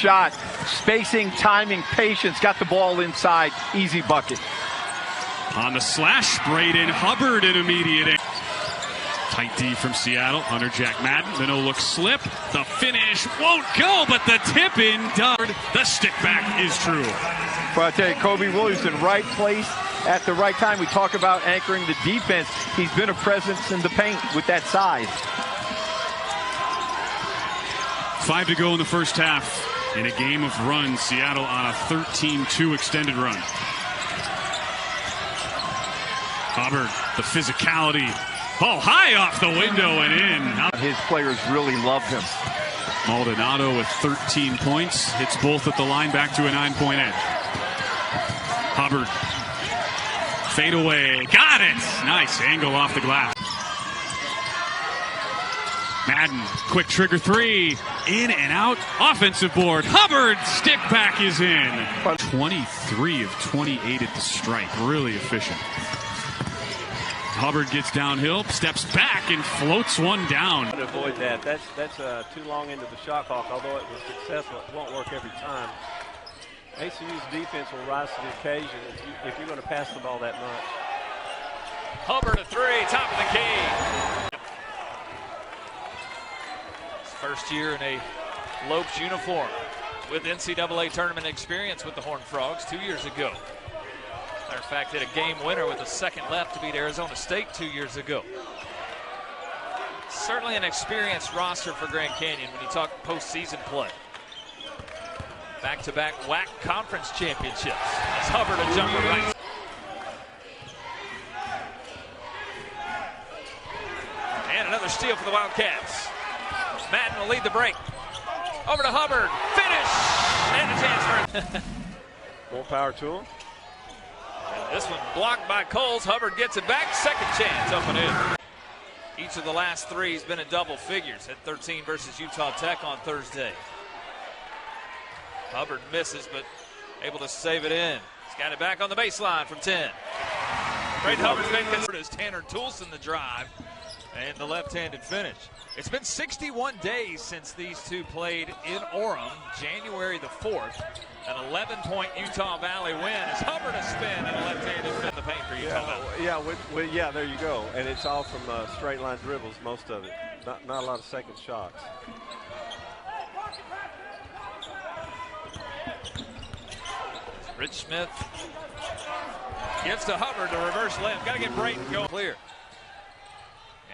shot. Spacing, timing, patience. Got the ball inside. Easy bucket. On the slash, Bradyn, Hubbard in immediate aim. Tight D from Seattle. Under Jack Madden. The no-look slip. The finish won't go, but the tip-in does. The stick back is true. But I tell you, Kobe Williamson, right place at the right time. We talk about anchoring the defense. He's been a presence in the paint with that size. 5 to go in the first half. In a game of runs, Seattle on a 13-2 extended run. Hubbard, the physicality. Ball high off the window and in. His players really love him. Maldonado with 13 points. Hits both at the line, back to a 9-point edge. Hubbard. Fade away. Got it. Nice angle off the glass. Madden, quick trigger three. In and out. Offensive board. Hubbard, stick back is in. 23 of 28 at the stripe. Really efficient. Hubbard gets downhill, steps back, and floats one down. To avoid that. That's too long into the shot clock, although it was successful. It won't work every time. ACU's defense will rise to the occasion if you're going to pass the ball that much. Hubbard a three, top of the key. His first year in a Lopes uniform with NCAA tournament experience with the Horned Frogs 2 years ago. Matter of fact, hit a game winner with a second left to beat Arizona State 2 years ago. Certainly an experienced roster for Grand Canyon when you talk postseason play. Back-to-back WAC conference championships. As Hubbard a jumper right. And another steal for the Wildcats. Madden will lead the break. Over to Hubbard. Finish! And a chance for More power to him. And this one blocked by Coles. Hubbard gets it back. Second chance up and in. Each of the last three has been in double figures. At 13 versus Utah Tech on Thursday. Hubbard misses, but able to save it in. He's got it back on the baseline from 10. Great Hubbard's been considered as Tanner Toulson the drive and the left-handed finish. It's been 61 days since these two played in Orem, January the 4th. An 11-point Utah Valley win as Hubbard a spin and a left-handed fin in the paint for Utah Valley. Yeah, there you go. And it's all from straight line dribbles, most of it. Not a lot of second shots. Rich Smith gives to Hubbard the reverse layup. Got to get Bradyn going clear.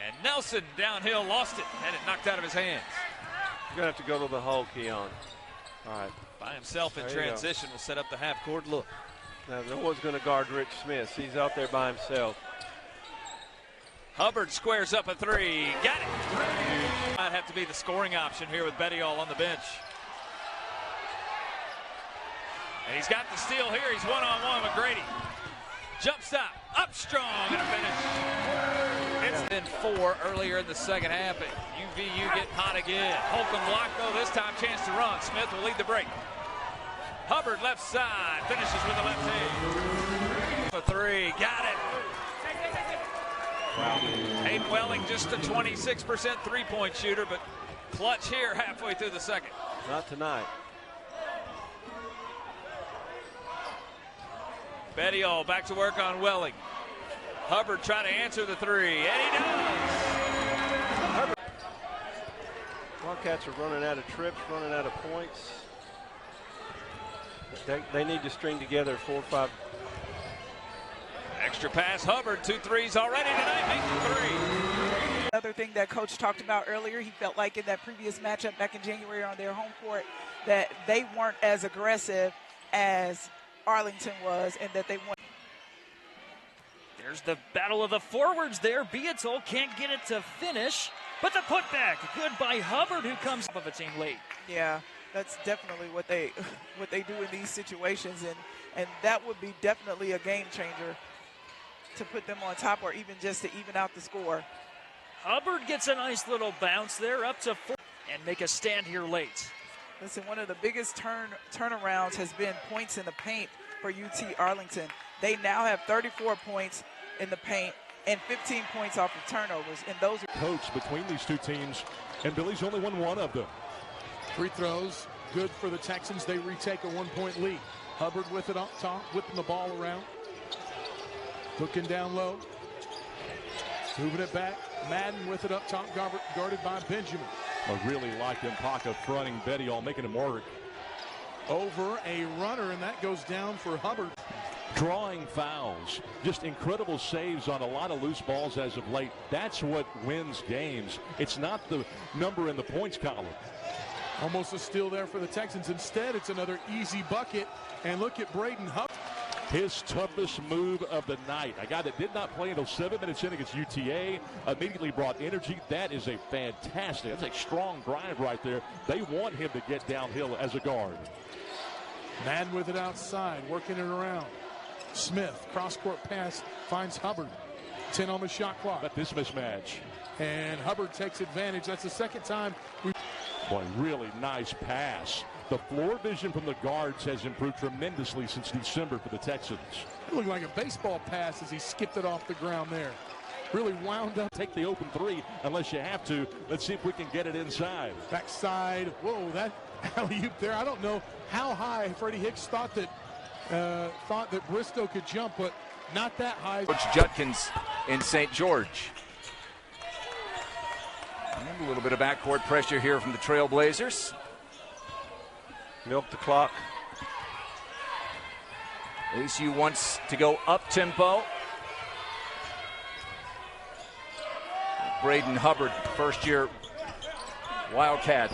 And Nelson downhill lost it. Had it knocked out of his hands. You're going to have to go to the hole, Keon. All right. By himself in transition will set up the half-court look. Now, no one's going to guard Rich Smith. He's out there by himself. Hubbard squares up a three. Got it. Might have to be the scoring option here with Bradyn on the bench. And he's got the steal here. He's one-on-one with Grady. Jump stop. Up strong and a finish. It's been 4 earlier in the second half. UVU getting hot again. Holcomb blocked, though. This time chance to run. Smith will lead the break. Hubbard left side. Finishes with the left hand. A three. Got it. Wow. Hayden Welling just a 26% three-point shooter, but clutch here halfway through the second. Not tonight. Bedial back to work on Welling. Hubbard trying to answer the three, and he does. Wildcats are running out of trips, running out of points. They need to string together 4 or 5. Extra pass, Hubbard, 2 threes already tonight, makes the three. Another thing that Coach talked about earlier, he felt like in that previous matchup back in January on their home court that they weren't as aggressive as Arlington was, and that they won. There's the battle of the forwards there. Beatle can't get it to finish, but the putback good by Hubbard, who comes up of a team late. Yeah, that's definitely what they do in these situations, and that would be definitely a game changer to put them on top, or even just to even out the score. Hubbard gets a nice little bounce there, up to 4, and make a stand here late. Listen, one of the biggest turnarounds has been points in the paint for UT Arlington. They now have 34 points in the paint and 15 points off of turnovers. And those are coach between these two teams, and Billy's only won one of them. Free throws good for the Texans. They retake a 1-point lead. Hubbard with it up top, whipping the ball around. Looking down low. Moving it back. Madden with it up top, guarded by Benjamin. I really like Mpaka fronting Betty, all making him work. Over a runner, and that goes down for Hubbard. Drawing fouls, just incredible saves on a lot of loose balls as of late. That's what wins games. It's not the number in the points column. Almost a steal there for the Texans. Instead, it's another easy bucket. And look at Bradyn Hubbard. His toughest move of the night. A guy that did not play until 7 minutes in against UTA, immediately brought energy. That is a fantastic, that's a strong drive right there. They want him to get downhill as a guard. Madden with it outside, working it around. Smith, cross-court pass, finds Hubbard. 10 on the shot clock. But this mismatch. And Hubbard takes advantage. That's the second time. Boy, really nice pass. The floor vision from the guards has improved tremendously since December for the Texans. It looked like a baseball pass as he skipped it off the ground there. Really wound up. Take the open three unless you have to. Let's see if we can get it inside. Backside. Whoa, that alley-oop there. I don't know how high Freddie Hicks thought that Bristow could jump, but not that high. Coach Judkins in St. George. And a little bit of backcourt pressure here from the Trailblazers. Milk the clock. ASU wants to go up tempo. Bradyn Hubbard, first year Wildcat,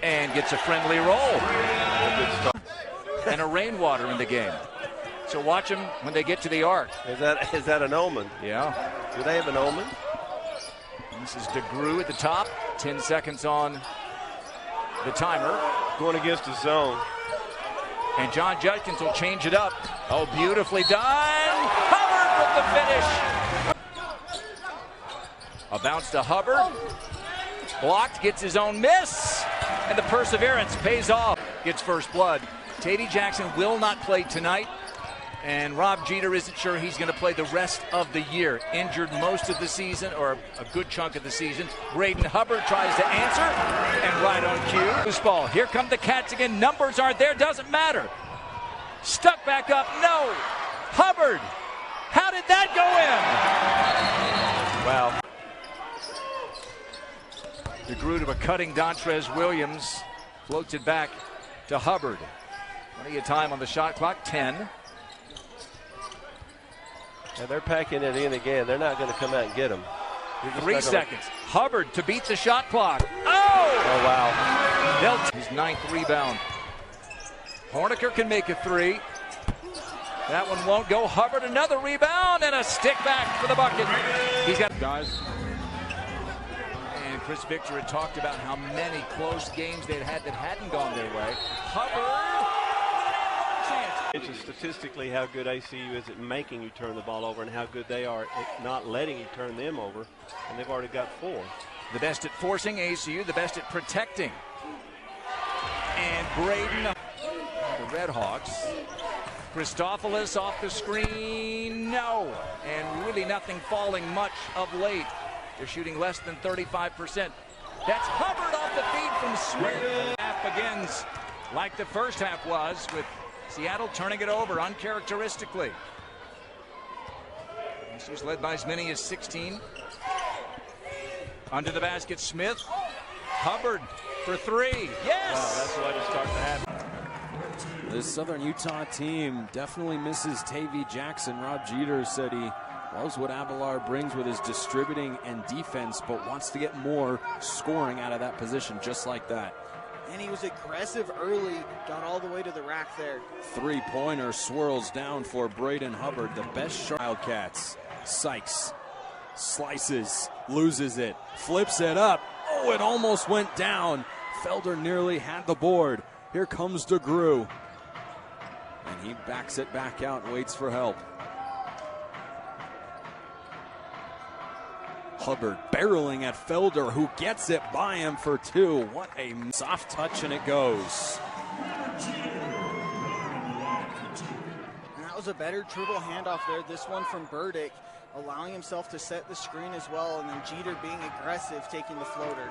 and gets a friendly roll. And a rainwater in the game. So watch them when they get to the arc. Is that an omen? Yeah. Do they have an omen? This is DeGrew at the top. 10 seconds on the timer. Going against the zone. And John Judkins will change it up. Oh, beautifully done. Hubbard with the finish. A bounce to Hubbard. Blocked, gets his own miss. And the perseverance pays off. Gets first blood. Tavy Jackson will not play tonight. And Rob Jeter isn't sure he's going to play the rest of the year. Injured most of the season, or a good chunk of the season. Bradyn Hubbard tries to answer, and right on cue. Loose ball. Here come the Cats again. Numbers aren't there. Doesn't matter. Stuck back up. No. Hubbard. How did that go in? Wow. DeGrew to a cutting Dontrez Williams. Floats it back to Hubbard. Plenty of time on the shot clock. 10. Yeah, they're packing it in again. They're not going to come out and get them. 3 seconds. Hubbard to beat the shot clock. Oh wow. His 9th rebound. Horniker can make a 3. That one won't go. Hubbard another rebound and a stick back for the bucket. He's got guys. And Chris Victor had talked about how many close games they'd had that hadn't gone their way. Hubbard. It's just statistically how good ACU is at making you turn the ball over and how good they are at not letting you turn them over. And they've already got 4. The best at forcing ACU, the best at protecting. And Bradyn, the Redhawks. Christophilus off the screen, no. And really nothing falling much of late. They're shooting less than 35%. That's Hubbard off the feed from Smith. Half begins like the first half was, with Seattle turning it over uncharacteristically. This was led by as many as 16. Under the basket, Smith. Hubbard for 3. Yes! Wow, that's the way to start to happen. This Southern Utah team definitely misses Tavy Jackson. Rob Jeter said he loves what Abilene brings with his distributing and defense, but wants to get more scoring out of that position just like that. And he was aggressive early, got all the way to the rack there. Three-pointer swirls down for Bradyn Hubbard, the best shot. Wildcats. Sykes slices, loses it, flips it up. Oh, it almost went down. Felder nearly had the board. Here comes DeGrew. And he backs it back out and waits for help. Hubbard barreling at Felder, who gets it by him for 2. What a soft touch, and it goes. And that was a better dribble handoff there. This one from Burdick, allowing himself to set the screen as well, and then Jeter being aggressive, taking the floater.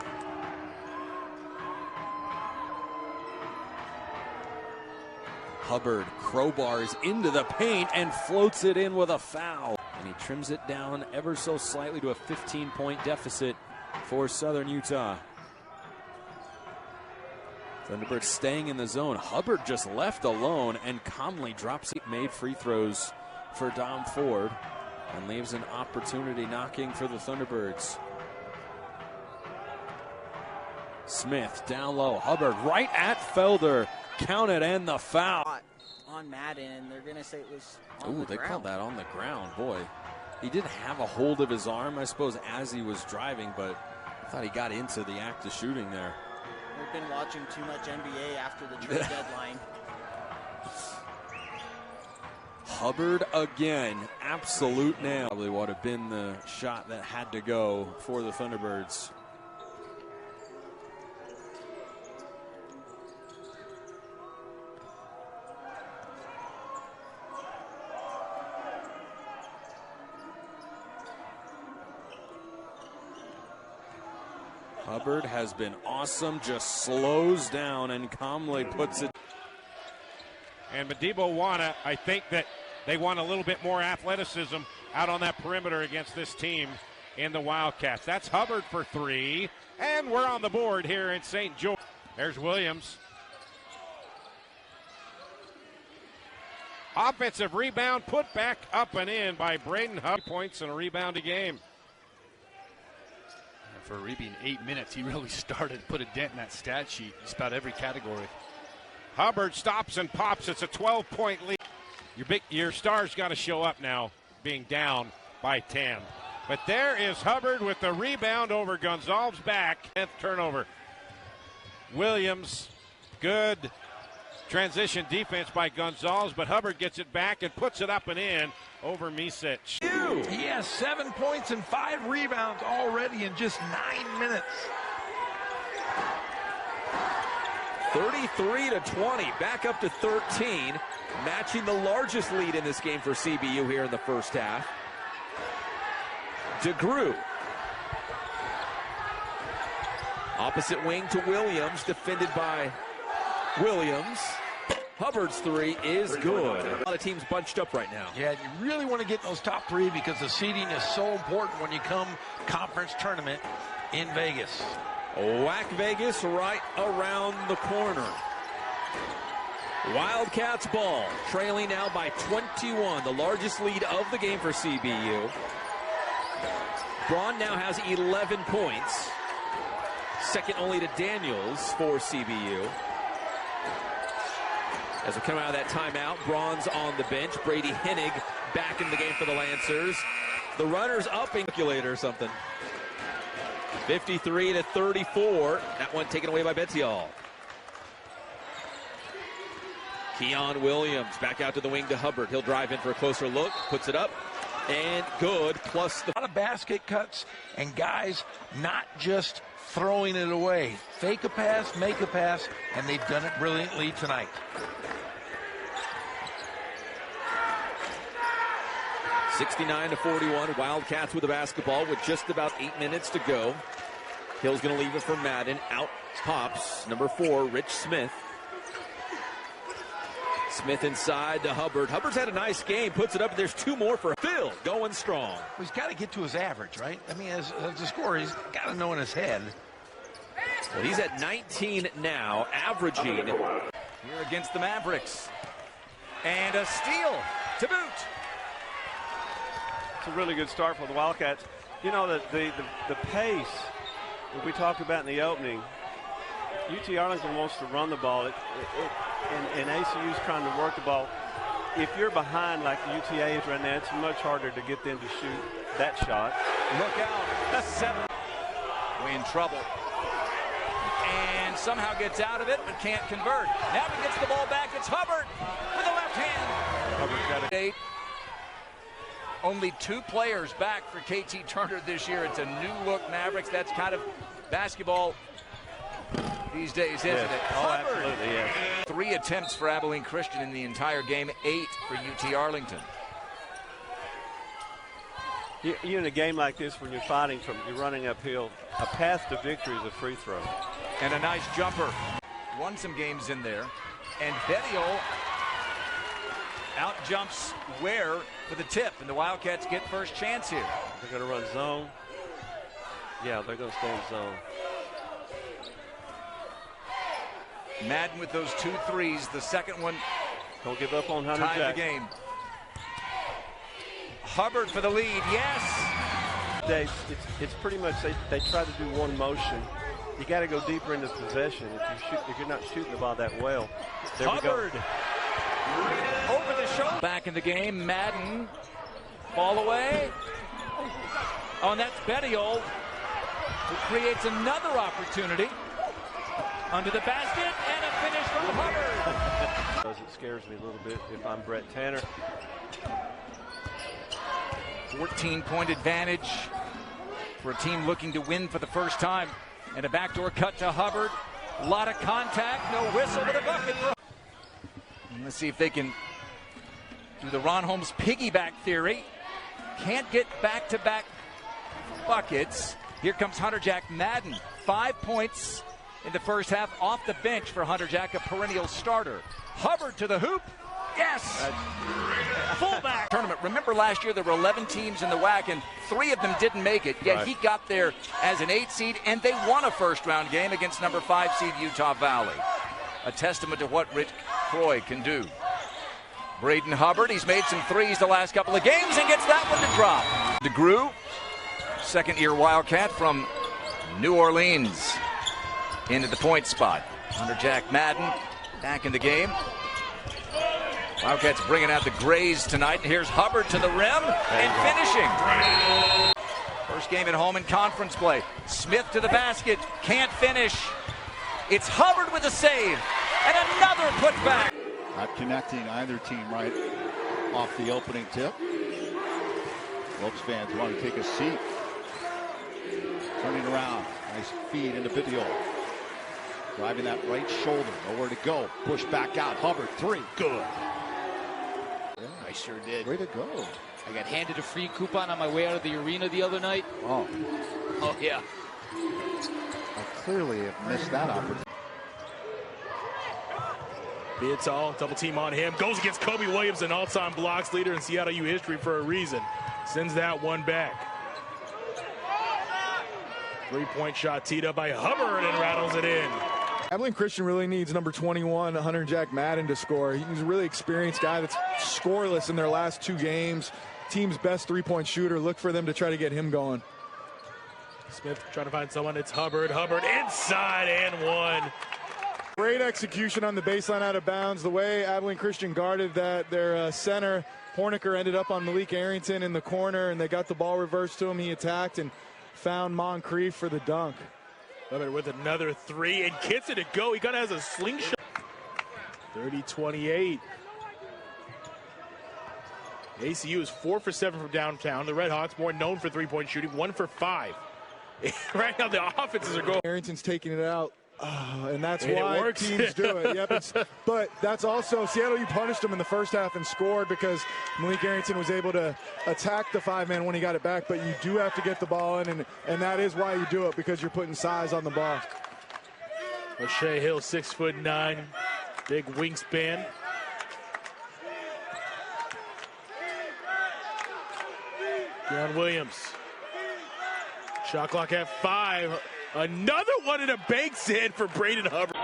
Hubbard crowbars into the paint and floats it in with a foul. And he trims it down ever so slightly to a 15-point deficit for Southern Utah. Thunderbirds staying in the zone. Hubbard just left alone and calmly drops it. Made free throws for Dom Ford and leaves an opportunity knocking for the Thunderbirds. Smith down low. Hubbard right at Felder. Counted and the foul. On Madden, they're going to say it was on the ground. They called that on the ground. Boy, he did have a hold of his arm, I suppose, as he was driving, but I thought he got into the act of shooting there. We've been watching too much NBA after the trade deadline. Hubbard again, absolute nail. Probably would have been the shot that had to go for the Thunderbirds. Hubbard has been awesome, just slows down and calmly puts it. And Madiba Wana, I think that they want a little bit more athleticism out on that perimeter against this team in the Wildcats. That's Hubbard for three, and we're on the board here in St. George. There's Williams. Offensive rebound, put back up and in by Bradyn Hubbard. Points and a rebound a game. For Reeby in 8 minutes, he really started to put a dent in that stat sheet, just about every category. Hubbard stops and pops. It's a 12-point lead. Your star's got to show up now, being down by 10. But there is Hubbard with the rebound over Gonzalez's back. 10th turnover. Williams, good transition defense by Gonzalez, but Hubbard gets it back and puts it up and in over Misic. He has 7 points and 5 rebounds already in just 9 minutes. 33-20, back up to 13, matching the largest lead in this game for CBU here in the first half. DeGrew. Opposite wing to Williams, defended by Williams. Hubbard's three is good. A lot of teams bunched up right now. Yeah, you really want to get those top three because the seeding is so important when you come conference tournament in Vegas. Whack Vegas right around the corner. Wildcats ball, trailing now by 21, the largest lead of the game for CBU. Braun now has 11 points, second only to Daniels for CBU. As we come out of that timeout, Braun's on the bench. Brady Hennig back in the game for the Lancers. The runners up in calculator or something. 53-34. That one taken away by Bettiol. Keon Williams back out to the wing to Hubbard. He'll drive in for a closer look. Puts it up. And good. Plus the... A lot of basket cuts and guys not just throwing it away. Fake a pass, make a pass, and they've done it brilliantly tonight. (69-41). Wildcats with the basketball with just about 8 minutes to go. Hill's going to leave it for Madden. Out pops number 4, Rich Smith. Smith inside to Hubbard. Hubbard's had a nice game. Puts it up. There's 2 more for Phil. Going strong. Well, he's got to get to his average, right? I mean, as a scorer, he's got to know in his head. Well, he's at 19 now, averaging here against the Mavericks. And a steal to boot. It's a really good start for the Wildcats. You know, the pace that we talked about in the opening, UT Arlington wants to run the ball, and ACU's trying to work the ball. If you're behind like the UTA is right now, it's much harder to get them to shoot that shot. Look out. That's 7. We in trouble. And somehow gets out of it, but can't convert. Now he gets the ball back. It's Hubbard with the left hand. Hubbard's got it. Only 2 players back for KT Turner this year. It's a new look Mavericks. That's kind of basketball these days, isn't it? Oh, absolutely, yes. 3 attempts for Abilene Christian in the entire game, 8 for UT Arlington. You in a game like this, when you're fighting you're running uphill, a path to victory is a free throw. And a nice jumper. Won some games in there. And Bettiol Out jumps Ware for the tip, and the Wildcats get first chance here. They're going to run zone. Yeah, they're going to stay in zone. Madden with those 2 threes. The second one. Don't give up on Hunter Tied the game. Hubbard for the lead. Yes. It's pretty much they try to do one motion. You got to go deeper into possession if you're not shooting the ball that well. There Hubbard over the shoulder. Back in the game. Madden fall away. Oh, and that's Bradyn who creates another opportunity. Under the basket, and a finish from Hubbard. It scares me a little bit if I'm Brett Tanner. 14-point advantage for a team looking to win for the first time. And a backdoor cut to Hubbard. A lot of contact, no whistle, but a bucket. And let's see if they can do the Ron Holmes piggyback theory. Can't get back-to-back buckets. Here comes Hunter Jack Madden. 5 points in the first half off the bench for Hunter Jack, a perennial starter. Hubbard to the hoop. Yes! Fullback tournament. Remember last year there were 11 teams in the WAC and 3 of them didn't make it. Yet he got there as an 8 seed and they won a first-round game against number 5 seed Utah Valley. A testament to what Rich Croy can do. Bradyn Hubbard, he's made some threes the last couple of games and gets that one to drop. DeGrew, second-year Wildcat from New Orleans, into the point spot. Hunter Jack Madden back in the game. Wildcats bringing out the grays tonight. And here's Hubbard to the rim and finishing. First game at home in conference play. Smith to the basket. Can't finish. It's Hubbard with a save. And another putback. Not connecting either team right off the opening tip. Wilkes fans want to take a seat. Turning around. Nice feed into Biddiol. Driving that right shoulder. Nowhere to go. Push back out. Hubbard, 3. Good. Yeah, I sure did. Way to go. I got handed a free coupon on my way out of the arena the other night. Oh. Oh, yeah. I clearly have missed that opportunity. Beatall, double team on him. Goes against Kobe Williams, an all-time blocks leader in Seattle U history for a reason. Sends that one back. 3-point shot teed up by Hubbard and rattles it in. Abilene Christian really needs number 21, Hunter Jack Madden, to score. He's a really experienced guy that's scoreless in their last 2 games. Team's best 3-point shooter. Look for them to try to get him going. Smith trying to find someone. It's Hubbard. Hubbard inside and one. Great execution on the baseline out of bounds. The way Abilene Christian guarded that, their center, Horniker, ended up on Malik Arrington in the corner, and they got the ball reversed to him. He attacked and found Moncrief for the dunk. Hubbard with another 3 and gets it to go. He kind of has a slingshot. 30-28. ACU is 4 for 7 from downtown. The Red Hawks more known for 3-point shooting, 1 for 5. Right now the offenses are going. Arrington's taking it out. And that's why teams do it. Yep, but that's also Seattle. You punished them in the first half and scored because Malik Arrington was able to attack the 5-man when he got it back. But you do have to get the ball in, and that is why you do it, because you're putting size on the ball. O'Shea Hill, 6'9", big wingspan. Deion Williams. Shot clock at 5. Another one in a banks in for Bradyn Hubbard.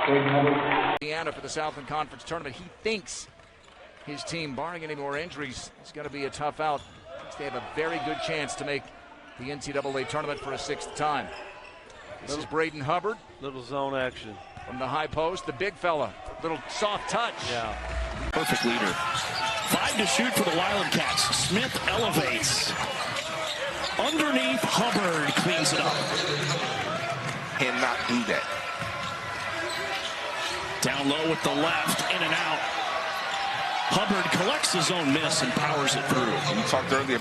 Indiana for the Southland Conference Tournament. He thinks his team, barring any more injuries, is going to be a tough out. They have a very good chance to make the NCAA tournament for a 6th time. This is Bradyn Hubbard. Little zone action. From the high post, the big fella. Little soft touch. Yeah. Perfect leader. 5 to shoot for the Wildcats. Smith elevates. Underneath, Hubbard cleans it up. Cannot do that. Down low with the left, in and out. Hubbard collects his own miss and powers it through. We talked earlier.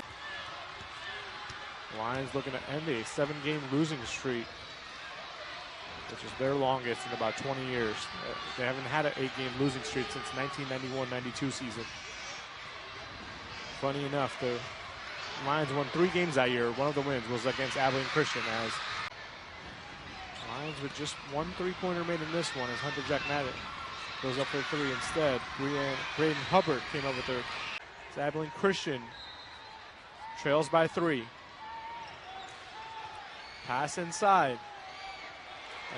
Lions looking to end a 7-game losing streak, which is their longest in about 20 years. They haven't had an 8-game losing streak since 1991-92 season. Funny enough, the Lions won 3 games that year. One of the wins was against Abilene Christian, as Lions with just 1 3-pointer made in this one as Hunter Jack Madden goes up for 3 instead. Bradyn Hubbard came up with her. It's Abilene Christian trails by 3. Pass inside.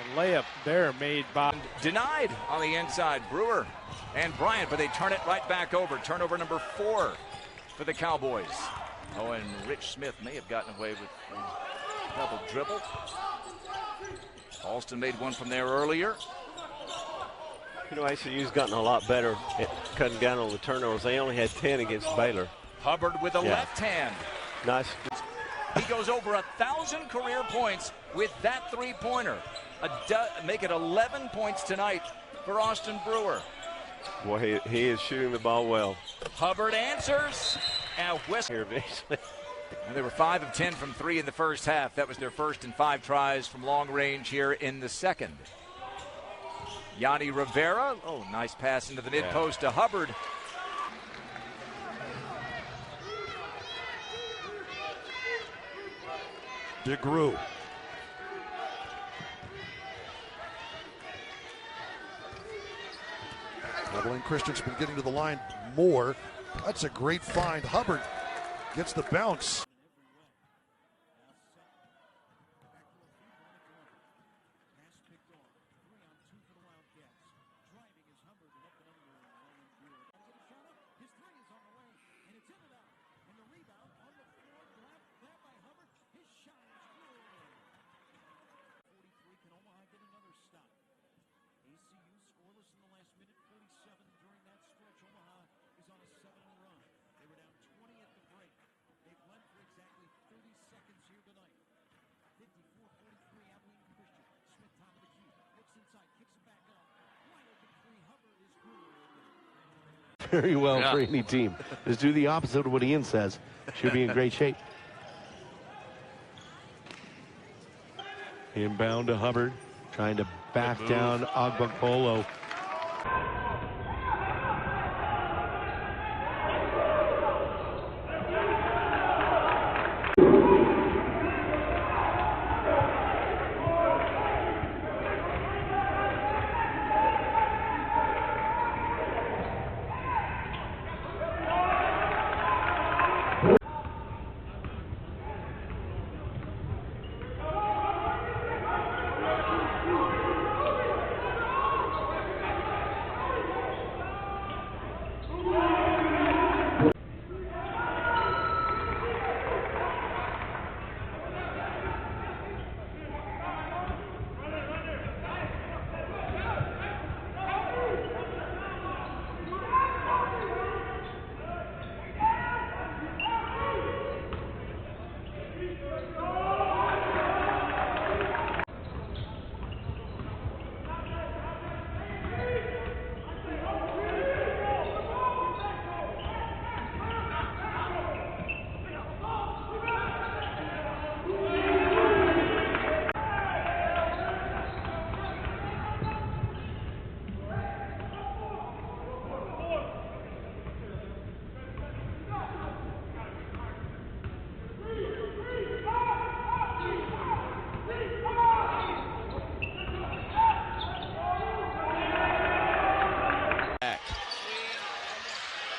And layup there made by... Denied on the inside. Brewer and Bryant, but they turn it right back over. Turnover number 4 for the Cowboys. Oh, and Rich Smith may have gotten away with a double dribble. Alston made one from there earlier. You know, ACU's gotten a lot better at cutting down on the turnovers. They only had 10 against Baylor. Hubbard with a left hand. Nice. He goes over 1,000 career points with that 3-pointer. Make it 11 points tonight for Austin Brewer. Boy, he is shooting the ball well. Hubbard answers. And West here eventually. And they were 5 of 10 from 3 in the first half. That was their first in 5 tries from long range here in the second. Yanni Rivera. Oh, nice pass into the mid post to Hubbard. DeGrew. Abilene Christian's been getting to the line more. That's a great find. Hubbard gets the bounce. Very well for any team. Just do the opposite of what Ian says. Should be in great shape. Inbound to Hubbard, trying to back down Agbankolo.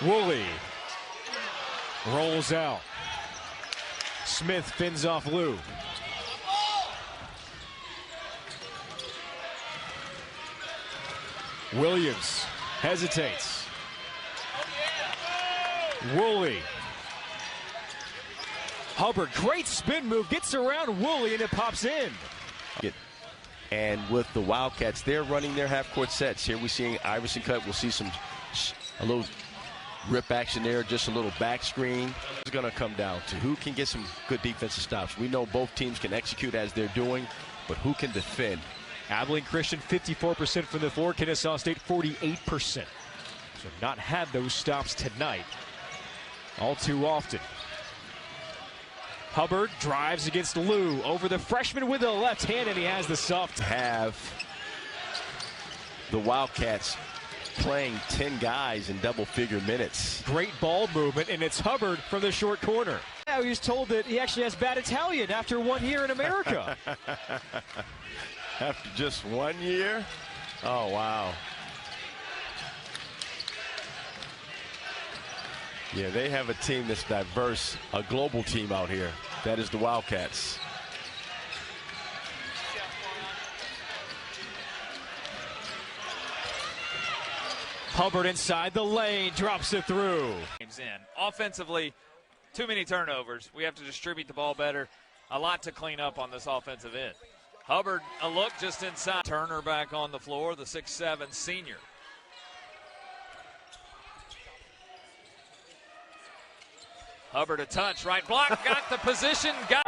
Woolley rolls out. Smith fins off Lou. Williams hesitates. Woolley. Hubbard, great spin move, gets around Woolley, and it pops in. And with the Wildcats, they're running their half-court sets. Here we're seeing Iverson cut. We'll see a little rip action there, just a little back screen. It's going to come down to who can get some good defensive stops. We know both teams can execute as they're doing, but who can defend? Abilene Christian 54% from the floor, Kennesaw State 48%. So not had those stops tonight all too often. Hubbard drives against Lou over the freshman with the left hand, and he has the soft. Have the Wildcats playing 10 guys in double-figure minutes. Great ball movement, and it's Hubbard from the short corner. Yeah, he was told that he actually has bad Italian after 1 year in America. After just 1 year? Oh, wow. Yeah, they have a team that's diverse, a global team out here. That is the Wildcats. Hubbard inside the lane, drops it through. In. Offensively, too many turnovers. We have to distribute the ball better. A lot to clean up on this offensive end. Hubbard, a look just inside. Turner back on the floor, the 6'7" senior. Hubbard a touch, right block, got the position, got